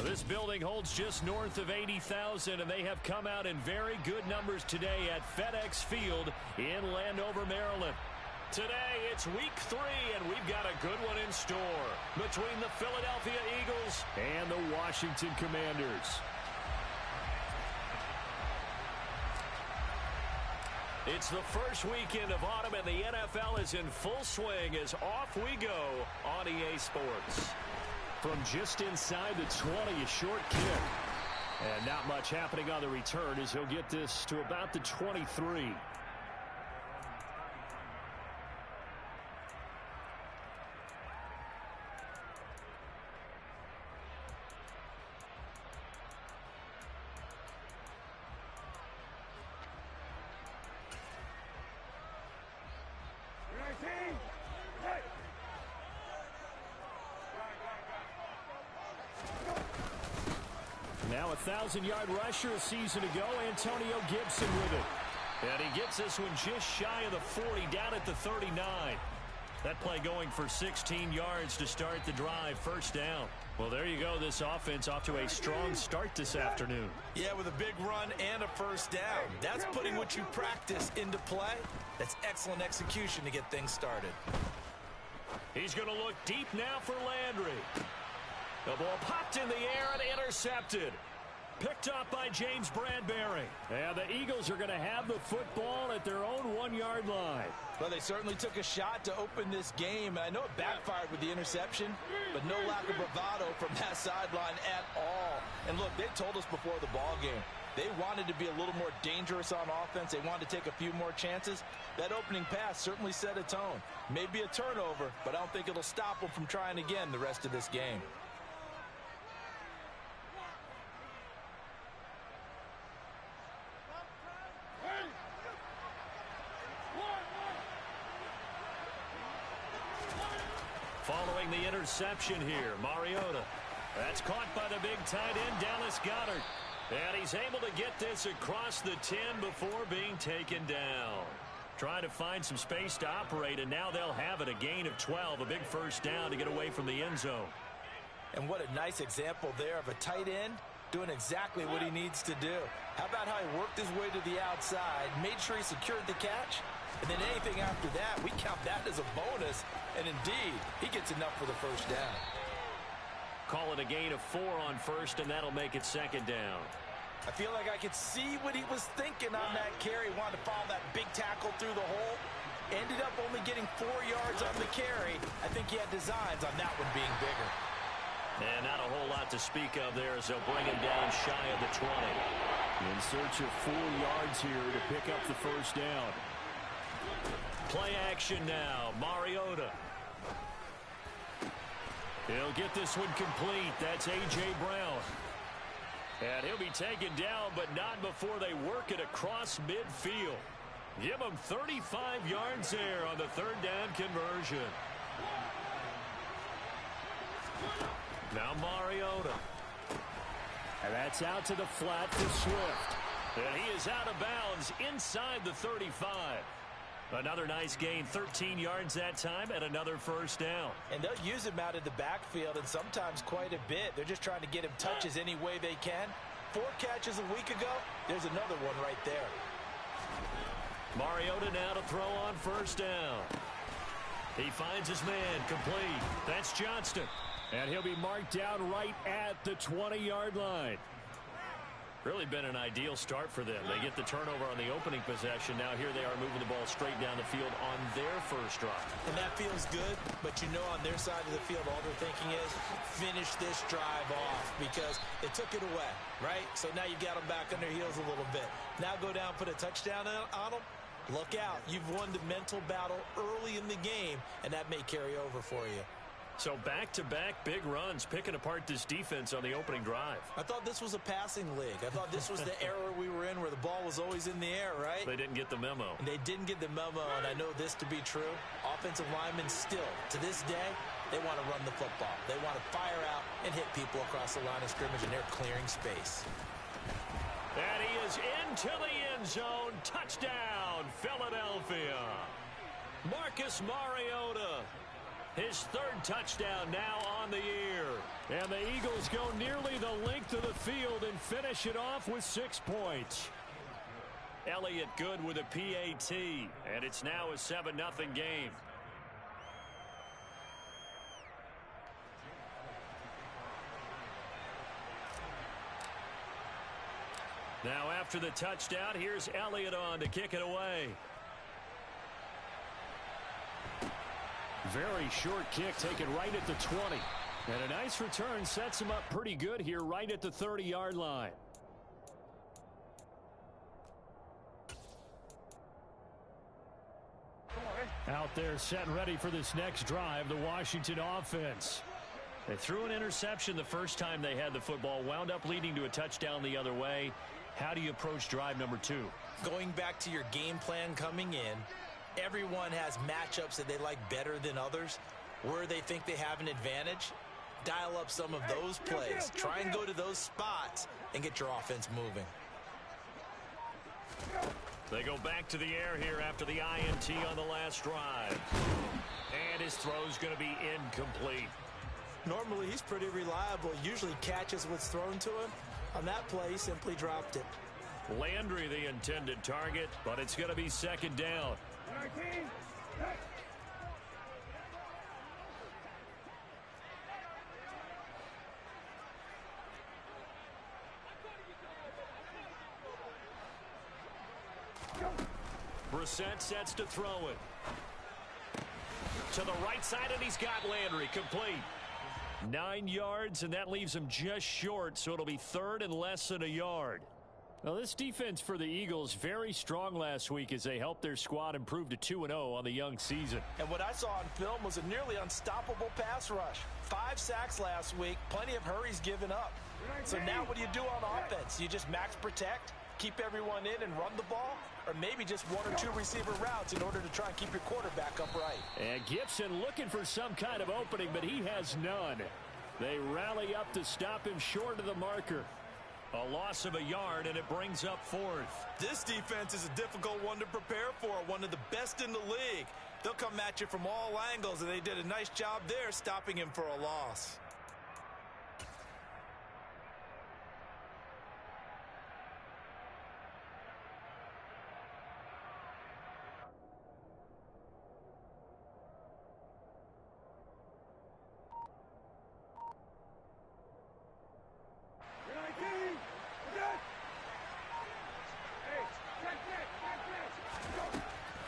This building holds just north of 80,000, and they have come out in very good numbers today at FedEx Field in Landover, Maryland. Today, it's week 3, and we've got a good one in store between the Philadelphia Eagles and the Washington Commanders. It's the first weekend of autumn, and the NFL is in full swing as off we go on EA Sports. From just inside the 20, a short kick. And not much happening on the return as he'll get this to about the 23. Now a 1,000-yard rusher a season ago, Antonio Gibson with it. And he gets this one just shy of the 40, down at the 39. That play going for 16 yards to start the drive, first down. Well, there you go. This offense off to a strong start this afternoon. Yeah, with a big run and a first down. That's putting what you practice into play. That's excellent execution to get things started. He's going to look deep now for Landry. The ball popped in the air and intercepted. Picked up by James Bradbury. And the Eagles are going to have the football at their own 1-yard line. Well, they certainly took a shot to open this game. And I know it backfired with the interception, but no lack of bravado from that sideline at all. And look, they told us before the ball game, they wanted to be a little more dangerous on offense. They wanted to take a few more chances. That opening pass certainly set a tone. Maybe a turnover, but I don't think it'll stop them from trying again the rest of this game. Following the interception here, Mariota. That's caught by the big tight end, Dallas Goedert. And he's able to get this across the 10 before being taken down. Trying to find some space to operate, and now they'll have it. A gain of 12, a big first down to get away from the end zone. And what a nice example there of a tight end doing exactly what he needs to do. How about how he worked his way to the outside, made sure he secured the catch, and then anything after that, we count that as a bonus. And indeed, he gets enough for the first down. Call it a gain of 4 on first, and that'll make it second down. I feel like I could see what he was thinking on that carry. Wanted to follow that big tackle through the hole. Ended up only getting 4 yards on the carry. I think he had designs on that one being bigger. And not a whole lot to speak of there as they'll bring him down shy of the 20. In search of 4 yards here to pick up the first down. Play action now. Mariota. He'll get this one complete. That's A.J. Brown. And he'll be taken down, but not before they work it across midfield. Give him 35 yards there on the third down conversion. Now Mariota. And that's out to the flat for Swift. And he is out of bounds inside the 35. Another nice gain, 13 yards that time, and another first down. And they'll use him out of the backfield, and sometimes quite a bit. They're just trying to get him touches any way they can. 4 catches a week ago, there's another one right there. Mariota now to throw on first down. He finds his man, complete. That's Johnston. And he'll be marked down right at the 20-yard line. Really been an ideal start for them. They get the turnover on the opening possession. Now here they are moving the ball straight down the field on their first drive. And that feels good, but you know on their side of the field all they're thinking is finish this drive off because they took it away, right? So now you've got them back on their heels a little bit. Now go down, put a touchdown on them. Look out. You've won the mental battle early in the game, and that may carry over for you. So back-to-back big runs, picking apart this defense on the opening drive. I thought this was a passing league. I thought this was the era we were in where the ball was always in the air, right? They didn't get the memo. And they didn't get the memo, and I know this to be true. Offensive linemen still, to this day, they want to run the football. They want to fire out and hit people across the line of scrimmage, and they're clearing space. And he is into the end zone. Touchdown, Philadelphia. Marcus Mariota. His third touchdown now on the year. And the Eagles go nearly the length of the field and finish it off with 6 points. Elliott good with a PAT, and it's now a 7-0 game. Now after the touchdown, here's Elliott on to kick it away. Very short kick taken right at the 20. And a nice return sets him up pretty good here right at the 30-yard line. Out there set and ready for this next drive, the Washington offense. They threw an interception the first time they had the football, wound up leading to a touchdown the other way. How do you approach drive number 2? Going back to your game plan coming in, everyone has matchups that they like better than others. Where they think they have an advantage, dial up some of those plays. Try and go to those spots and get your offense moving. They go back to the air here after the INT on the last drive. And his throw's going to be incomplete. Normally, he's pretty reliable. Usually catches what's thrown to him. On that play, he simply dropped it. Landry the intended target, but it's going to be second down. Brissett sets to throw it. To the right side, and he's got Landry complete. 9 yards, and that leaves him just short, so it'll be third and less than a yard. Now, this defense for the Eagles very strong last week as they helped their squad improve to 2-0 on the young season. And what I saw on film was a nearly unstoppable pass rush. 5 sacks last week, plenty of hurries given up. So now what do you do on offense? You just max protect, keep everyone in and run the ball, or maybe just 1 or 2 receiver routes in order to try and keep your quarterback upright. And Gibson looking for some kind of opening, but he has none. They rally up to stop him short of the marker. A loss of a yard, and it brings up fourth. This defense is a difficult one to prepare for, one of the best in the league. They'll come at you from all angles, and they did a nice job there stopping him for a loss.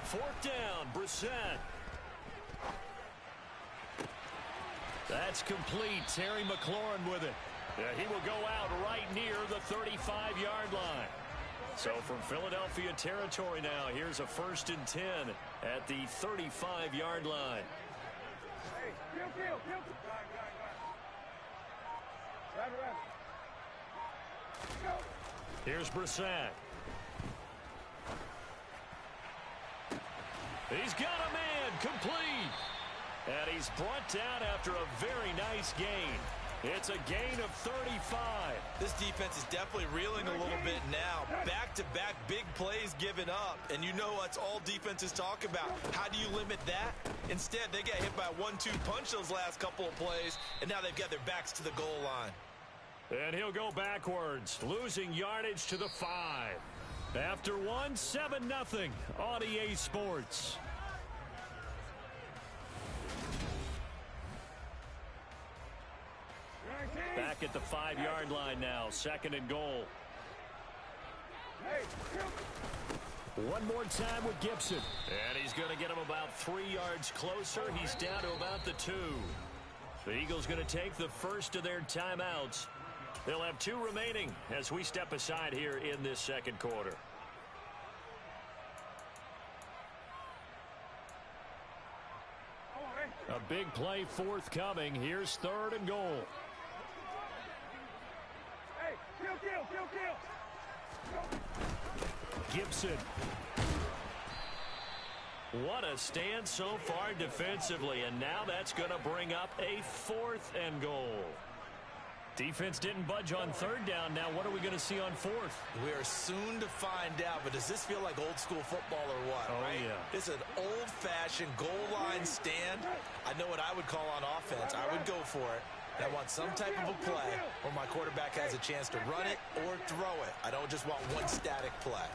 Fourth down, Brissett. That's complete. Terry McLaurin with it. He will go out right near the 35-yard line. So from Philadelphia territory now, here's a 1st and 10 at the 35-yard line. Here's Brissett. He's got a man complete. And he's brought down after a very nice gain. It's a gain of 35. This defense is definitely reeling a little bit now. Back-to-back big plays given up. And you know what's all defenses talk about. How do you limit that? Instead, they got hit by a 1-2 punch those last couple of plays. And now they've got their backs to the goal line. And he'll go backwards, losing yardage to the 5. After 7-0 on EA Sports. Back at the 5-yard line now, 2nd and goal. One more time with Gibson. And he's going to get him about 3 yards closer. He's down to about the 2. The Eagles going to take the first of their timeouts. They'll have 2 remaining as we step aside here in this second quarter. A big play forthcoming. Here's 3rd and goal. Gibson. What a stand so far defensively, and now that's going to bring up a 4th and goal. Defense didn't budge on third down. Now what are we going to see on fourth? We are soon to find out, but does this feel like old school football or what? Oh, right? yeah. This is an old-fashioned goal line stand. I know what I would call on offense. I would go for it. I want some type of a play where my quarterback has a chance to run it or throw it. I don't just want one static play.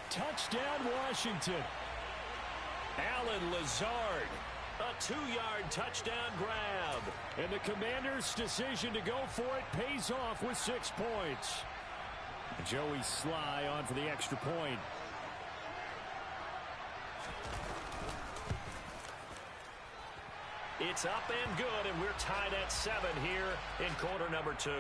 Touchdown, Washington. Allen Lazard. A 2-yard touchdown grab. And the Commanders' decision to go for it pays off with 6 points. Joey Sly on for the extra point. It's up and good, and we're tied at 7 here in quarter number 2.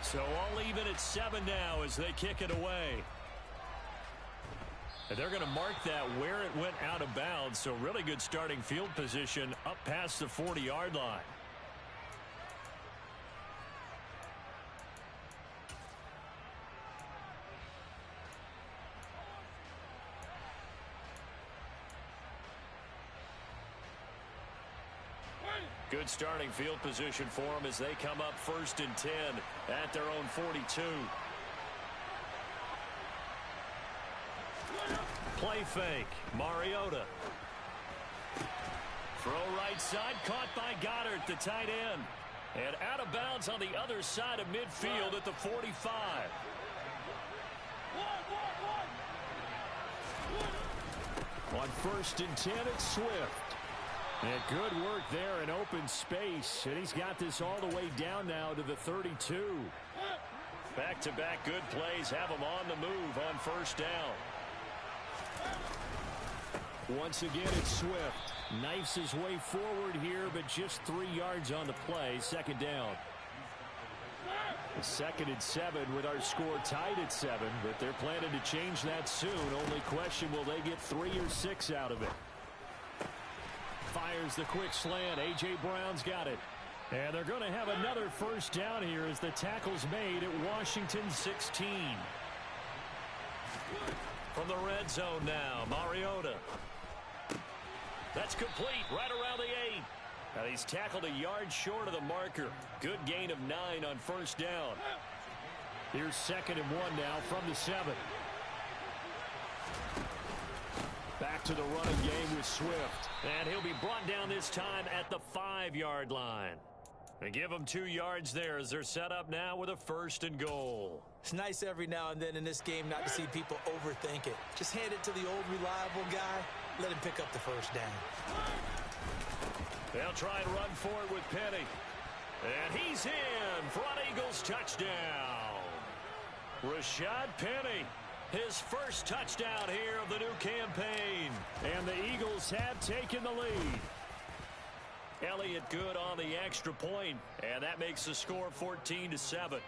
So all even at 7 now as they kick it away. And they're going to mark that where it went out of bounds. So really good starting field position up past the 40-yard line. Good starting field position for them as they come up 1st and 10 at their own 42. Play fake. Mariota. Throw right side. Caught by Goddard, the tight end. And out of bounds on the other side of midfield at the 45. On 1st and 10, it's Swift. And good work there in open space. And he's got this all the way down now to the 32. Back-to-back good plays have him on the move on 1st down. Once again, it's Swift. Knifes his way forward here, but just 3 yards on the play. 2nd down. 2nd and 7 with our score tied at 7. But they're planning to change that soon. Only question, will they get 3 or 6 out of it? Fires the quick slant. A.J. Brown's got it. And they're going to have another 1st down here as the tackle's made at Washington 16. From the red zone now, Mariota. That's complete right around the 8. Now he's tackled a yard short of the marker. Good gain of 9 on 1st down. Here's 2nd and 1 now from the 7. Back to the running game with Swift. And he'll be brought down this time at the 5-yard line. They give him 2 yards there as they're set up now with a 1st and goal. It's nice every now and then in this game not to see people overthink it. Just hand it to the old reliable guy. Let him pick up the 1st down. They'll try and run for it with Penny. And he's in for an Eagles touchdown. Rashad Penny. His 1st touchdown here of the new campaign. And the Eagles have taken the lead. Elliott good on the extra point. And that makes the score 14-7.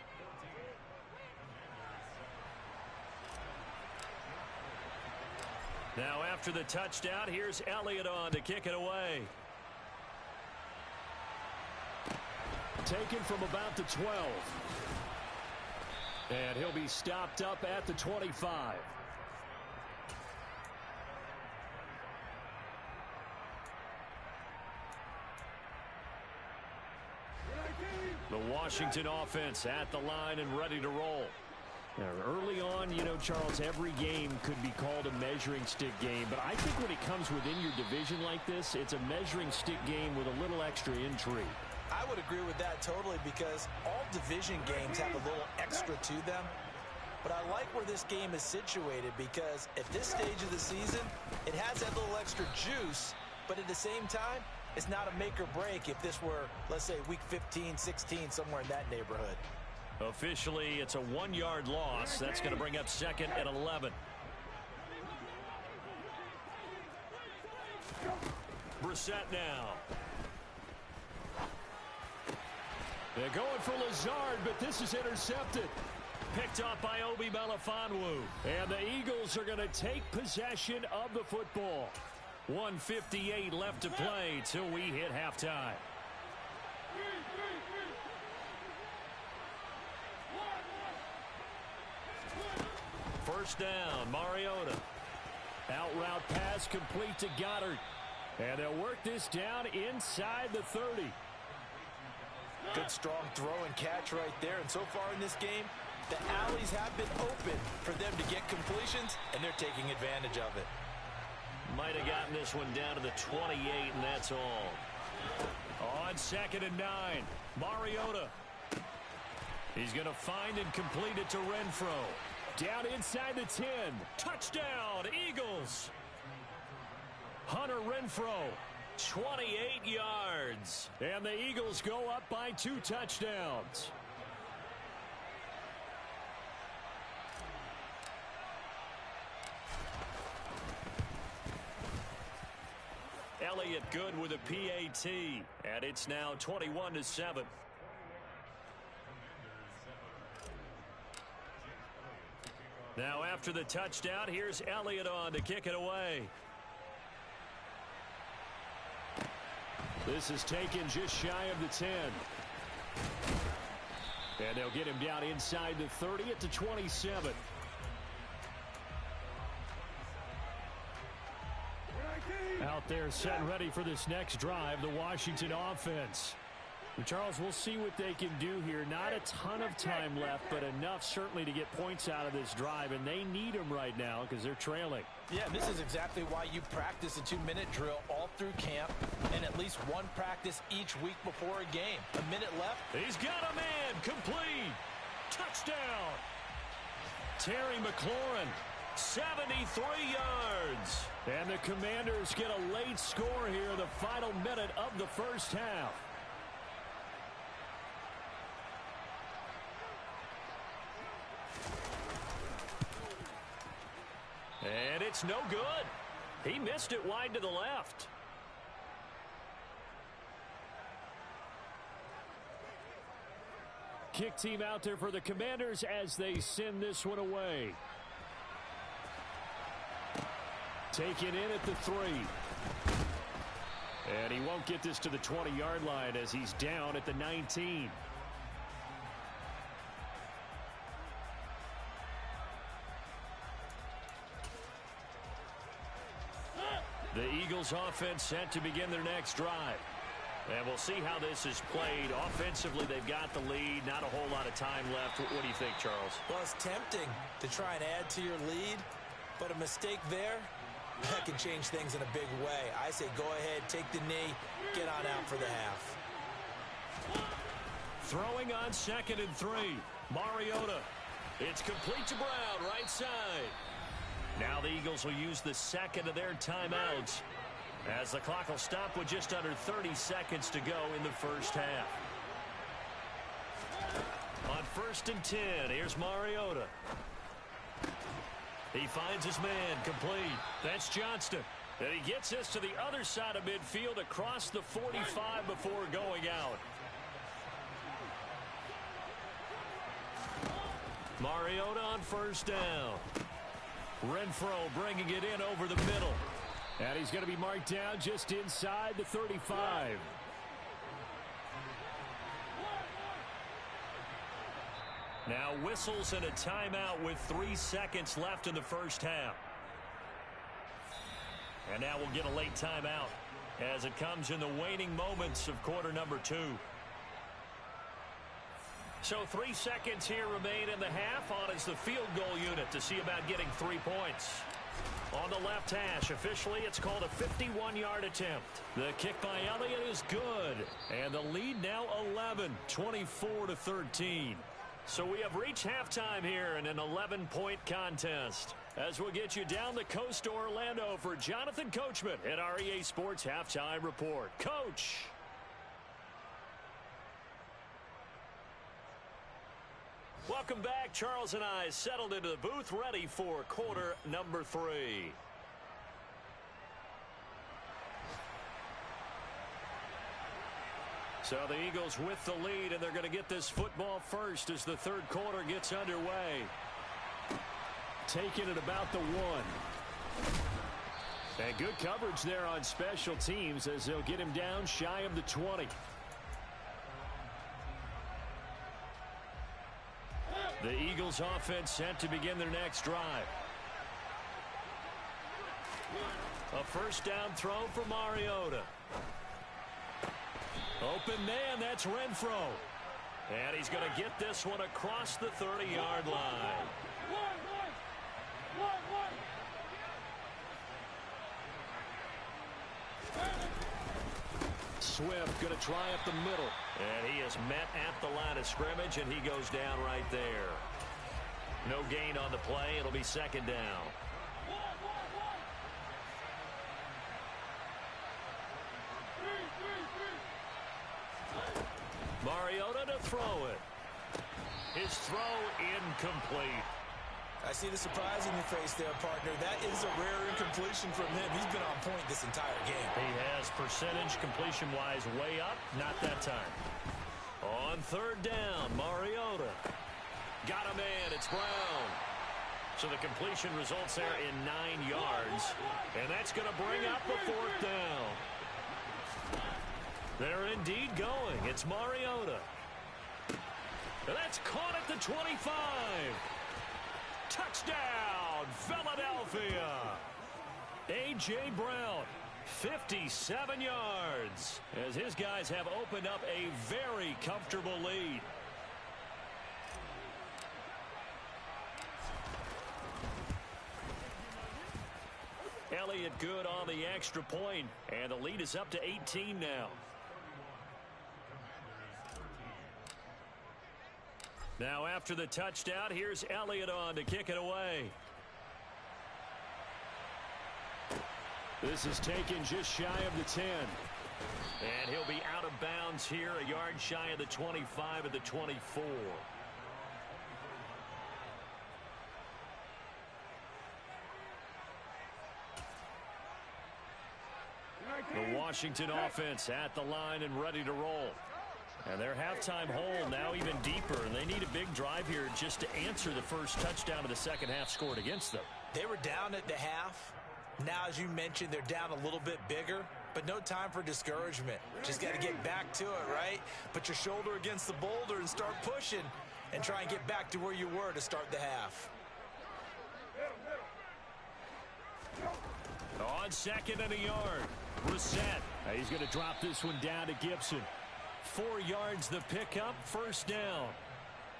Now after the touchdown, here's Elliott on to kick it away. Taken from about the 12. And he'll be stopped up at the 25. The Washington offense at the line and ready to roll. Now, early on, you know, Charles, every game could be called a measuring stick game. But I think when it comes within your division like this, it's a measuring stick game with a little extra intrigue. I would agree with that totally because all division games have a little extra to them. But I like where this game is situated because at this stage of the season, it has that little extra juice. But at the same time, it's not a make or break if this were, let's say, week 15, 16, somewhere in that neighborhood. Officially, it's a 1-yard loss. That's going to bring up 2nd and 11. Brissett now. They're going for Lazard, but this is intercepted. Picked up by Obi Melifonwu. And the Eagles are going to take possession of the football. 1:58 left to play till we hit halftime. first down. Mariota. Out route pass complete to Goddard. And they'll work this down inside the 30. Good strong throw and catch right there. And so far in this game, the alleys have been open for them to get completions, and they're taking advantage of it. Might have gotten this one down to the 28, and that's all. On 2nd and 9, Mariota. He's going to find and complete it to Renfro. Down inside the 10. Touchdown, Eagles. Hunter Renfro, 28 yards. And the Eagles go up by 2 touchdowns. Elliott good with a PAT. And it's now 21-7. Now after the touchdown, here's Elliott on to kick it away. This is taken just shy of the 10. And they'll get him down inside the 30 at the 27. Out there set ready for this next drive, the Washington offense. And Charles, we'll see what they can do here. Not a ton of time left, but enough certainly to get points out of this drive, and they need them right now because they're trailing. Yeah, this is exactly why you practice a 2-minute drill all through camp and at least one practice each week before a game. A minute left. He's got a man. Complete. Touchdown. Terry McLaurin, 73 yards. And the Commanders get a late score here, the final minute of the first half. And it's no good. He missed it wide to the left. Kick team out there for the Commanders as they send this one away. Taken in at the 3. And he won't get this to the 20-yard line as he's down at the 19. The Eagles offense set to begin their next drive. And we'll see how this is played. Offensively, they've got the lead. Not a whole lot of time left. What do you think, Charles? Well, it's tempting to try and add to your lead, but a mistake there, that can change things in a big way. I say go ahead, take the knee, get on out for the half. Throwing on 2nd and 3. Mariota. It's complete to Brown, right side. Now the Eagles will use the second of their timeouts as the clock will stop with just under 30 seconds to go in the first half. On 1st and 10, here's Mariota. He finds his man, complete. That's Johnston. And he gets this to the other side of midfield across the 45 before going out. Mariota on 1st down. Renfro bringing it in over the middle. And he's going to be marked down just inside the 35. Now whistles and a timeout with 3 seconds left in the first half. And now we'll get a late timeout as it comes in the waning moments of quarter number 2. So 3 seconds here remain in the half. On is the field goal unit to see about getting 3 points. On the left hash, officially it's called a 51-yard attempt. The kick by Elliott is good. And the lead now 11, 24-13. So we have reached halftime here in an 11-point contest. As we'll get you down the coast to Orlando for Jonathan Coachman at our EA Sports Halftime Report. Coach. Welcome back. Charles and I settled into the booth ready for quarter number 3. So the Eagles with the lead, and they're going to get this football first as the third quarter gets underway. Taking it about the 1. And good coverage there on special teams as they'll get him down shy of the 20. The Eagles offense set to begin their next drive. A first down throw for Mariota. Open man, that's Renfro. And he's going to get this one across the 30-yard line. Swift going to try up the middle. And he is met at the line of scrimmage, and he goes down right there. No gain on the play. It'll be second down. Mariota to throw it. His throw incomplete. I see the surprise in your face there, partner. That is a rare incompletion from him. He's been on point this entire game. He has percentage completion-wise way up. Not that time. On third down, Mariota. Got a man. It's Brown. So the completion results there in 9 yards. And that's going to bring up the fourth down. They're indeed going. It's Mariota. And that's caught at the 25. Touchdown, Philadelphia. A.J. Brown, 57 yards, as his guys have opened up a very comfortable lead. Elliott good on the extra point, and the lead is up to 18 now. Now after the touchdown, here's Elliott on to kick it away. This is taken just shy of the 10. And he'll be out of bounds here, a yard shy of the 25 at the 24. The Washington offense at the line and ready to roll. And their halftime hole now even deeper, and they need a big drive here just to answer the first touchdown of the second half scored against them. They were down at the half. Now, as you mentioned, they're down a little bit bigger, but no time for discouragement. Just got to get back to it, right? Put your shoulder against the boulder and start pushing and try and get back to where you were to start the half. On second and a yard, Brissett. He's going to drop this one down to Gibson. 4 yards the pickup, first down.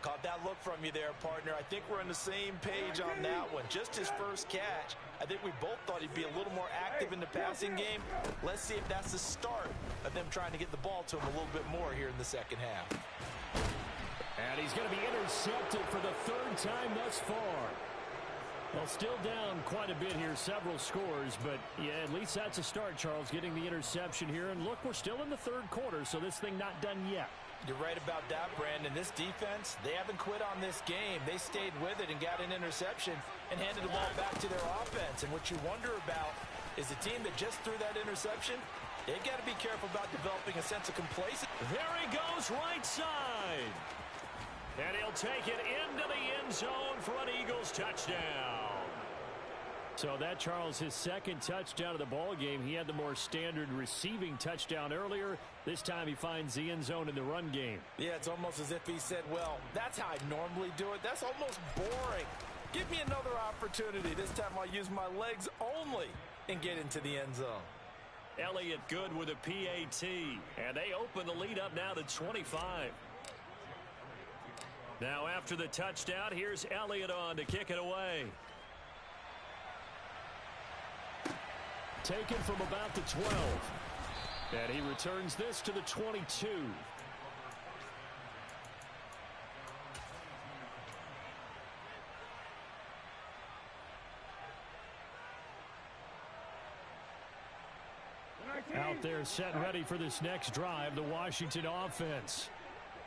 Caught that look from you there, partner. I think we're on the same page on that one. Just his first catch. I think we both thought he'd be a little more active in the passing game. Let's see if that's the start of them trying to get the ball to him a little bit more here in the second half. And he's going to be intercepted for the third time thus far. Well, still down quite a bit here, several scores, but yeah, at least that's a start, Charles, getting the interception here. And look, we're still in the third quarter, so this thing not done yet. You're right about that, Brandon. This defense, they haven't quit on this game. They stayed with it and got an interception and handed the ball back to their offense. And what you wonder about is the team that just threw that interception, they've got to be careful about developing a sense of complacency. There he goes, right side. And he'll take it into the end zone for an Eagles touchdown. So that, Charles, his second touchdown of the ball game. He had the more standard receiving touchdown earlier. This time he finds the end zone in the run game. Yeah, it's almost as if he said, well, that's how I normally do it. That's almost boring. Give me another opportunity. This time I'll use my legs only and get into the end zone. Elliott good with a PAT. And they open the lead up now to 25. Now after the touchdown, here's Elliott on to kick it away. Taken from about the 12. And he returns this to the 22. Out there set ready for this next drive, the Washington offense.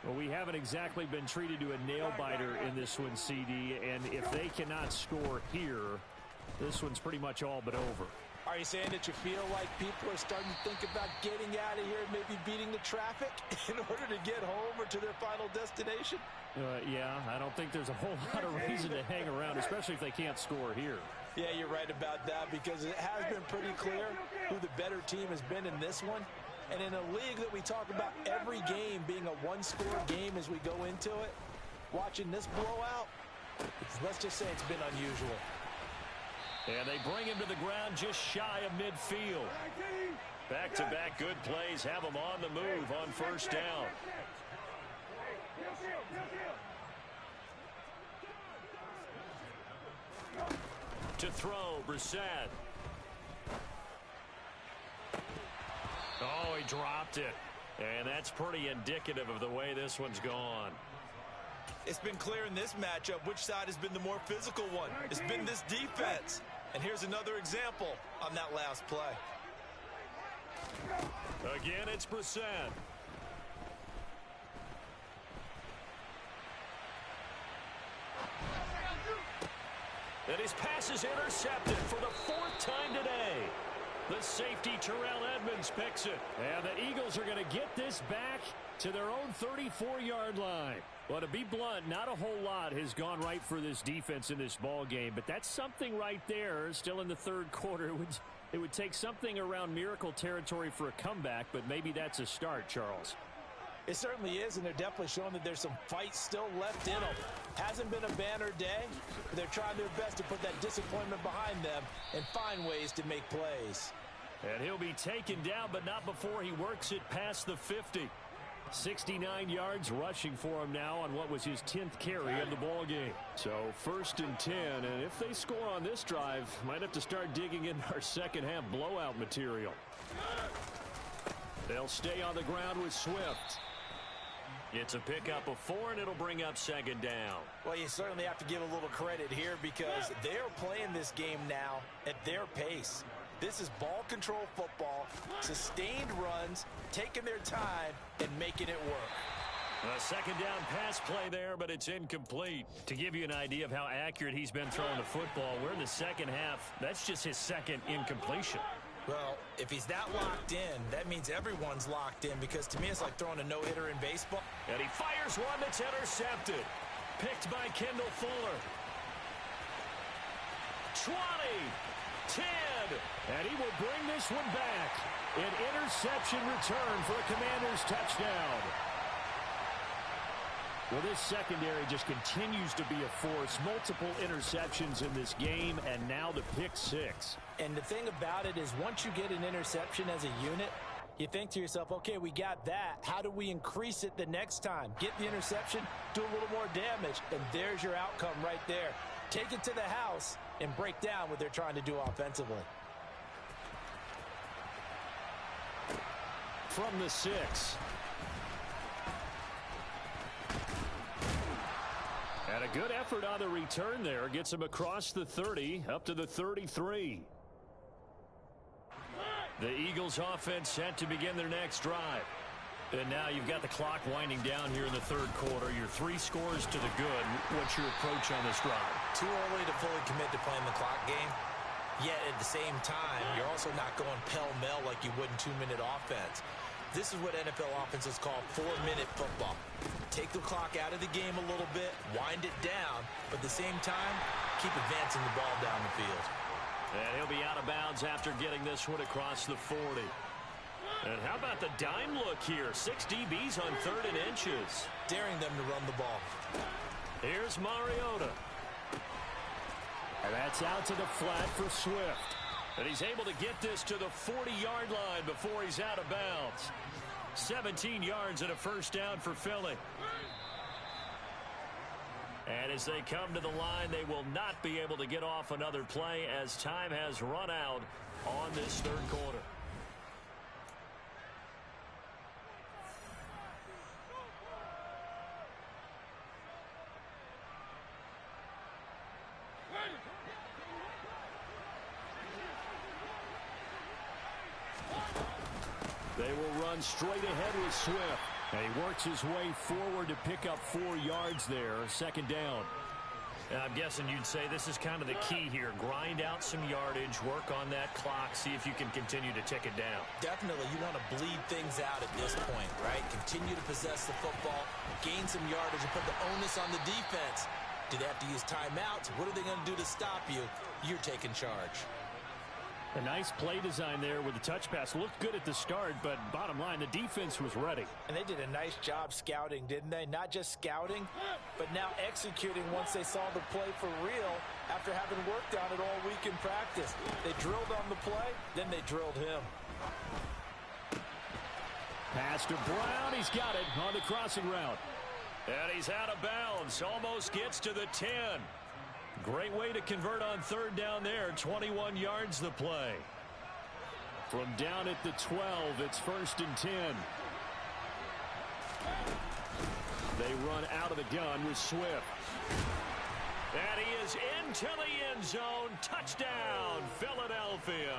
Well, we haven't exactly been treated to a nail-biter in this one, CD, and if they cannot score here, this one's pretty much all but over. Are you saying that you feel like people are starting to think about getting out of here, maybe beating the traffic in order to get home or to their final destination? Yeah, I don't think there's a whole lot of reason to hang around, especially if they can't score here. Yeah, you're right about that, because it has been pretty clear who the better team has been in this one. And in a league that we talk about every game being a one-score game as we go into it, watching this blowout, let's just say it's been unusual. And they bring him to the ground just shy of midfield. Back-to-back good plays have him on the move on first down. To throw, Brissett. Oh, he dropped it. And that's pretty indicative of the way this one's gone. It's been clear in this matchup which side has been the more physical one. It's been this defense. And here's another example on that last play. Again, it's Brissett. And his pass is intercepted for the 4th time today. The safety, Terrell Edmonds, picks it. And the Eagles are going to get this back to their own 34-yard line. Well, to be blunt, not a whole lot has gone right for this defense in this ball game, but that's something right there. Still in the third quarter. It would take something around miracle territory for a comeback, but maybe that's a start, Charles. It certainly is, and they're definitely showing that there's some fight still left in them. Hasn't been a banner day, but they're trying their best to put that disappointment behind them and find ways to make plays. And he'll be taken down, but not before he works it past the 50. 69 yards rushing for him now on what was his 10th carry of the ball game. So 1st and 10, and if they score on this drive, might have to start digging in our second half blowout material. They'll stay on the ground with Swift. It's a pickup of 4, and it'll bring up 2nd down. Well, you certainly have to give a little credit here because they're playing this game now at their pace. This is ball control football, sustained runs, taking their time, and making it work. A 2nd down pass play there, but it's incomplete. To give you an idea of how accurate he's been throwing the football, we're in the second half. That's just his 2nd incompletion. Well, if he's that locked in, that means everyone's locked in because to me it's like throwing a no-hitter in baseball. And he fires one that's intercepted. Picked by Kendall Fuller. 20, 10, and he will bring this one back. An interception return for a Commanders touchdown. Well, this secondary just continues to be a force. Multiple interceptions in this game, and now the pick 6. And the thing about it is once you get an interception as a unit, you think to yourself, okay, we got that. How do we increase it the next time? Get the interception, do a little more damage, and there's your outcome right there. Take it to the house and break down what they're trying to do offensively. From the 6. And a good effort on the return there. Gets him across the 30, up to the 33. The Eagles offense set to begin their next drive. And now you've got the clock winding down here in the third quarter. Your 3 scores to the good. What's your approach on this drive? Too early to fully commit to playing the clock game. Yet at the same time, you're also not going pell-mell like you would in 2-minute offense. This is what NFL offenses call 4-minute football. Take the clock out of the game a little bit, wind it down, but at the same time, keep advancing the ball down the field. And he'll be out of bounds after getting this one across the 40. And how about the dime look here? 6 DBs on 3rd and inches. Daring them to run the ball. Here's Mariota. And that's out to the flat for Swift. And he's able to get this to the 40-yard line before he's out of bounds. 17 yards and a 1st down for Philly. And as they come to the line, they will not be able to get off another play as time has run out on this third quarter. They will run straight ahead with Swift. And he works his way forward to pick up 4 yards there. 2nd down. And I'm guessing you'd say this is kind of the key here. Grind out some yardage, work on that clock, see if you can continue to tick it down. Definitely. You want to bleed things out at this point, right? Continue to possess the football, gain some yardage, and put the onus on the defense. Do they have to use timeouts? What are they going to do to stop you? You're taking charge. A nice play design there with the touch pass. Looked good at the start, but bottom line, the defense was ready. And they did a nice job scouting, didn't they? Not just scouting, but now executing once they saw the play for real after having worked on it all week in practice. They drilled on the play, then they drilled him. Pass to Brown. He's got it on the crossing route. And he's out of bounds. Almost gets to the 10. Great way to convert on third down there. 21 yards the play. From down at the 12, it's 1st and 10. They run out of the gun with Swift. And he is into the end zone. Touchdown, Philadelphia.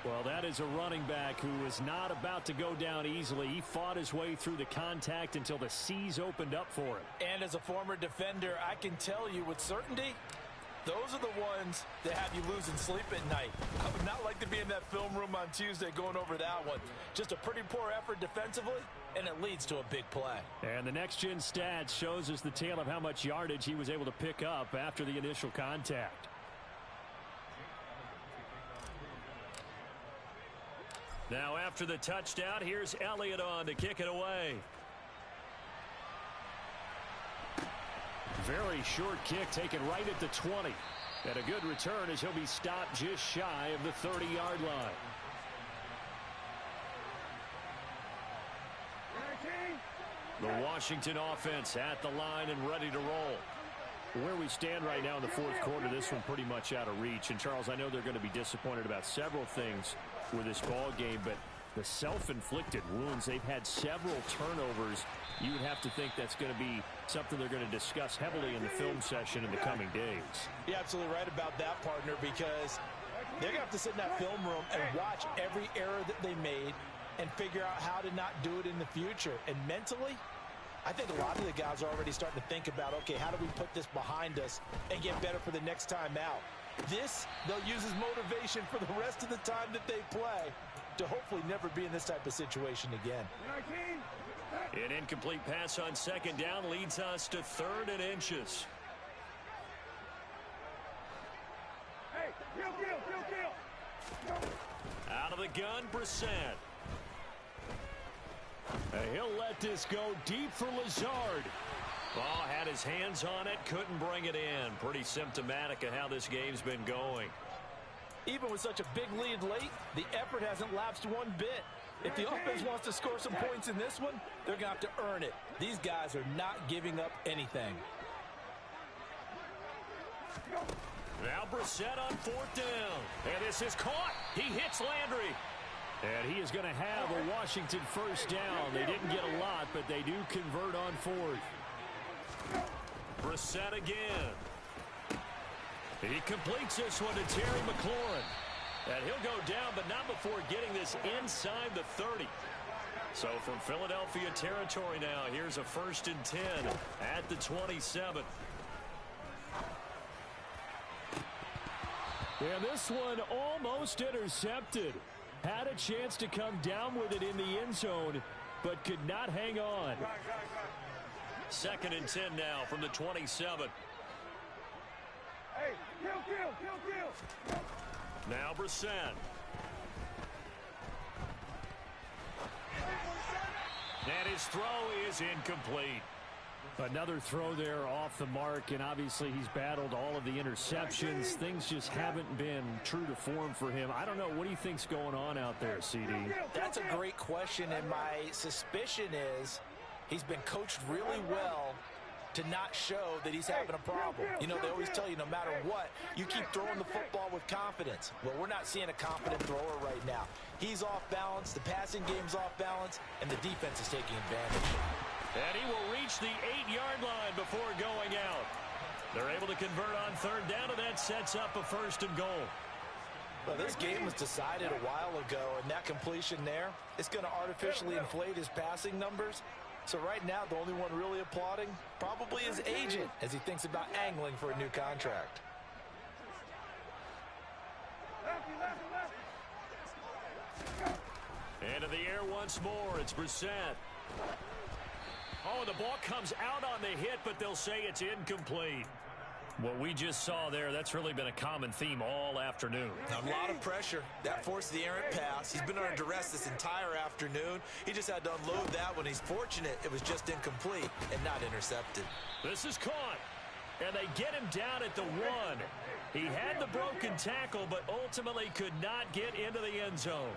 Well, that is a running back who is not about to go down easily. He fought his way through the contact until the seas opened up for him. And as a former defender, I can tell you with certainty, those are the ones that have you losing sleep at night. I would not like to be in that film room on Tuesday going over that one. Just a pretty poor effort defensively, and it leads to a big play. And the next-gen stats shows us the tale of how much yardage he was able to pick up after the initial contact. Now after the touchdown, here's Elliott on to kick it away. Very short kick taken right at the 20. And a good return as he'll be stopped just shy of the 30-yard line. The Washington offense at the line and ready to roll. Where we stand right now in the fourth quarter, this one pretty much out of reach. And, Charles, I know they're going to be disappointed about several things with this ball game, but the self-inflicted wounds, they've had several turnovers. You would have to think that's going to be something they're going to discuss heavily in the film session in the coming days. You're absolutely right about that, partner, because they're going to have to sit in that film room and watch every error that they made and figure out how to not do it in the future. And mentally, I think a lot of the guys are already starting to think about, okay, how do we put this behind us and get better for the next time out? This, they'll use as motivation for the rest of the time that they play to hopefully never be in this type of situation again. An incomplete pass on second down leads us to 3rd and inches. Out of the gun, Brissett. He'll let this go deep for Lazard. Oh, had his hands on it, couldn't bring it in. Pretty symptomatic of how this game's been going. Even with such a big lead late, the effort hasn't lapsed one bit. If the offense wants to score some points in this one, they're going to have to earn it. These guys are not giving up anything. Now Brissett on 4th down. And this is caught. He hits Landry. And he is going to have a Washington 1st down. They didn't get a lot, but they do convert on 4th. Brissett again. He completes this one to Terry McLaurin. And he'll go down, but not before getting this inside the 30. So from Philadelphia territory now, here's a 1st and 10 at the 27. And this one almost intercepted. Had a chance to come down with it in the end zone, but could not hang on. 2nd and 10 now from the 27. Hey, kill. Now Brissett. And his throw is incomplete. Another throw there off the mark, and obviously he's battled all of the interceptions. Things just haven't been true to form for him. I don't know. What do you think's going on out there, CD? That's a great question, and my suspicion is he's been coached really well to not show that he's having a problem. You know, they always tell you no matter what, you keep throwing the football with confidence. Well, we're not seeing a confident thrower right now. He's off balance, the passing game's off balance, and the defense is taking advantage. And he will reach the 8-yard line before going out. They're able to convert on 3rd down, and that sets up a 1st and goal. Well, this game was decided a while ago, and that completion there, it's going to artificially inflate his passing numbers. So right now, the only one really applauding probably his agent as he thinks about angling for a new contract. Into the air once more. It's Brissett. Oh, the ball comes out on the hit, but they'll say it's incomplete. What we just saw there, that's really been a common theme all afternoon. A lot of pressure. That forced the errant pass. He's been under duress this entire afternoon. He just had to unload that one. He's fortunate it was just incomplete and not intercepted. This is caught. And they get him down at the 1. He had the broken tackle, but ultimately could not get into the end zone.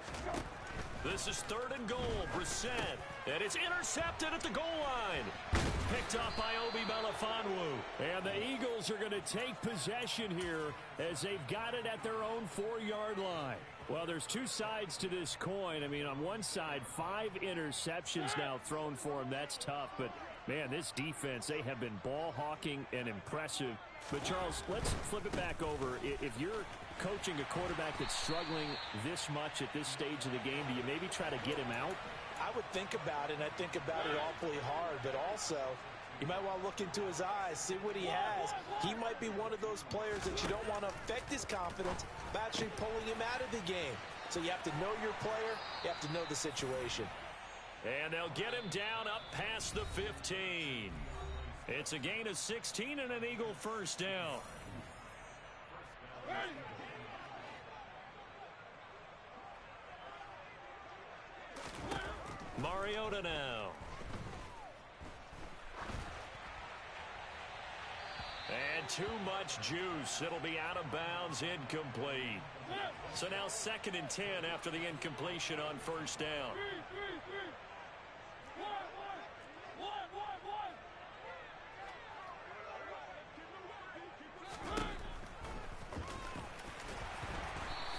This is 3rd and goal. Brissett. And it's intercepted at the goal line. Picked up by Obi Melifonwu. And the Eagles are going to take possession here as they've got it at their own 4-yard line. Well, there's two sides to this coin. I mean, on one side, 5 interceptions now thrown for him. That's tough. But, man, this defense, they have been ball hawking and impressive. But, Charles, let's flip it back over. If you're coaching a quarterback that's struggling this much at this stage of the game, do you maybe try to get him out? I would think about it, and I think about it awfully hard. But also, you might want to look into his eyes, see what he has. He might be one of those players that you don't want to affect his confidence by actually pulling him out of the game. So you have to know your player. You have to know the situation. And they'll get him down up past the 15. It's a gain of 16 and an Eagle first down. Mariota now. And too much juice. It'll be out of bounds, incomplete. So now 2nd and 10 after the incompletion on first down.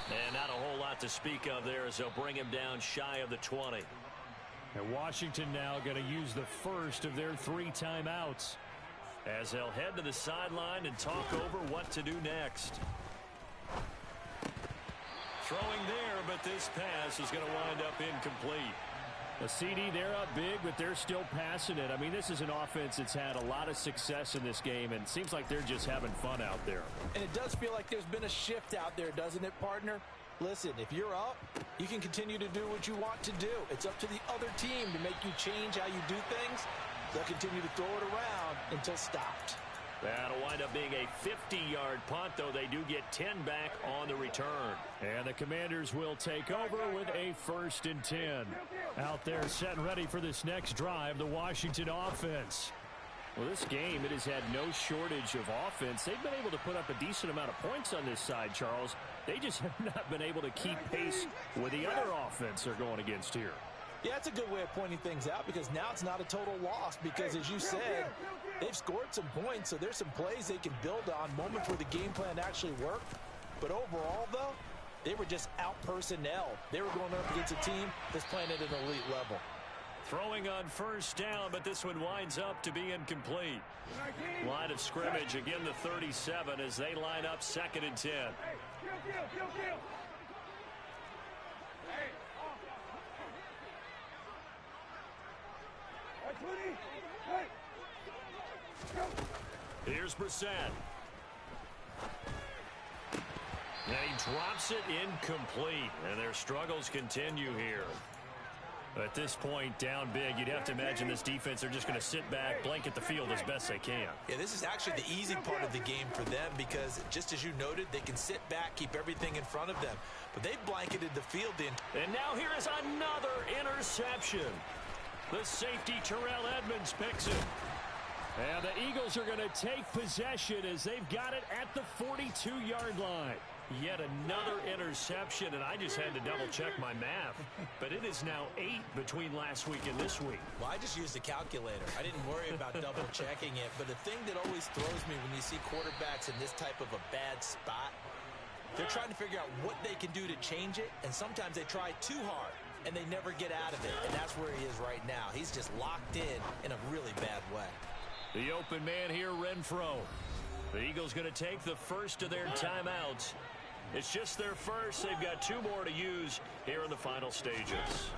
And not a whole lot to speak of there as they'll bring him down shy of the 20. And Washington now going to use the first of their 3 timeouts as they'll head to the sideline and talk over what to do next. Throwing there, but this pass is going to wind up incomplete. A CD, they're up big, but they're still passing it. I mean, this is an offense that's had a lot of success in this game, and it seems like they're just having fun out there. And it does feel like there's been a shift out there, doesn't it, partner? Listen, if you're up, you can continue to do what you want to do. It's up to the other team to make you change how you do things. They'll continue to throw it around until stopped. That'll wind up being a 50-yard punt, though they do get 10 back on the return. And the Commanders will take over with a 1st and 10. Out there set and ready for this next drive, the Washington offense. Well, this game, it has had no shortage of offense. They've been able to put up a decent amount of points on this side, Charles. They just have not been able to keep pace with the other offense they're going against here. Yeah, that's a good way of pointing things out because now it's not a total loss because, as you said, they've scored some points, so there's some plays they can build on, moments where the game plan actually worked. But overall, though, they were just out-personnel. They were going up against a team that's playing at an elite level. Throwing on first down, but this one winds up to be incomplete. Line of scrimmage, again the 37 as they line up 2nd and 10. Here's Brissett. And he drops it incomplete, and their struggles continue here. At this point, down big, you'd have to imagine this defense, they're just going to sit back, blanket the field as best they can. Yeah, this is actually the easy part of the game for them because, just as you noted, they can sit back, keep everything in front of them. But they've blanketed the field in. And now here is another interception. The safety, Terrell Edmonds, picks it. And the Eagles are going to take possession as they've got it at the 42-yard line. Yet another interception, and I just had to double-check my math. But it is now 8 between last week and this week. Well, I just used a calculator. I didn't worry about double-checking it. But the thing that always throws me when you see quarterbacks in this type of a bad spot, they're trying to figure out what they can do to change it, and sometimes they try too hard, and they never get out of it. And that's where he is right now. He's just locked in a really bad way. The open man here, Renfro. The Eagles going to take the first of their timeouts. It's just their first. They've got 2 more to use here in the final stages.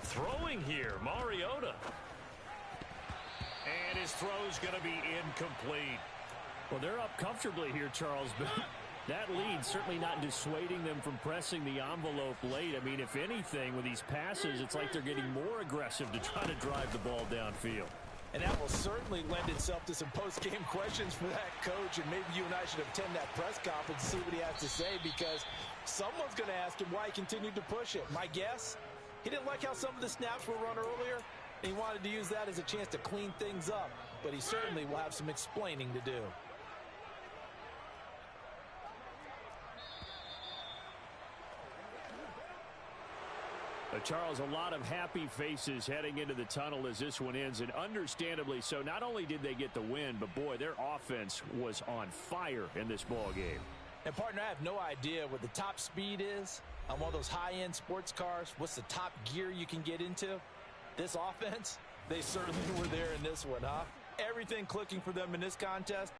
Throwing here, Mariota. And his throw's going to be incomplete. Well, they're up comfortably here, Charles, but that lead certainly not dissuading them from pressing the envelope late. I mean, if anything, with these passes, it's like they're getting more aggressive to try to drive the ball downfield. And that will certainly lend itself to some post-game questions for that coach, and maybe you and I should attend that press conference and see what he has to say, because someone's going to ask him why he continued to push it. My guess, he didn't like how some of the snaps were run earlier, and he wanted to use that as a chance to clean things up, but he certainly will have some explaining to do. Charles, a lot of happy faces heading into the tunnel as this one ends, and understandably so. Not only did they get the win, but boy, their offense was on fire in this ball game. And partner, I have no idea what the top speed is on one of those high-end sports cars. What's the top gear you can get into? This offense, they certainly were there in this one, huh? Everything clicking for them in this contest.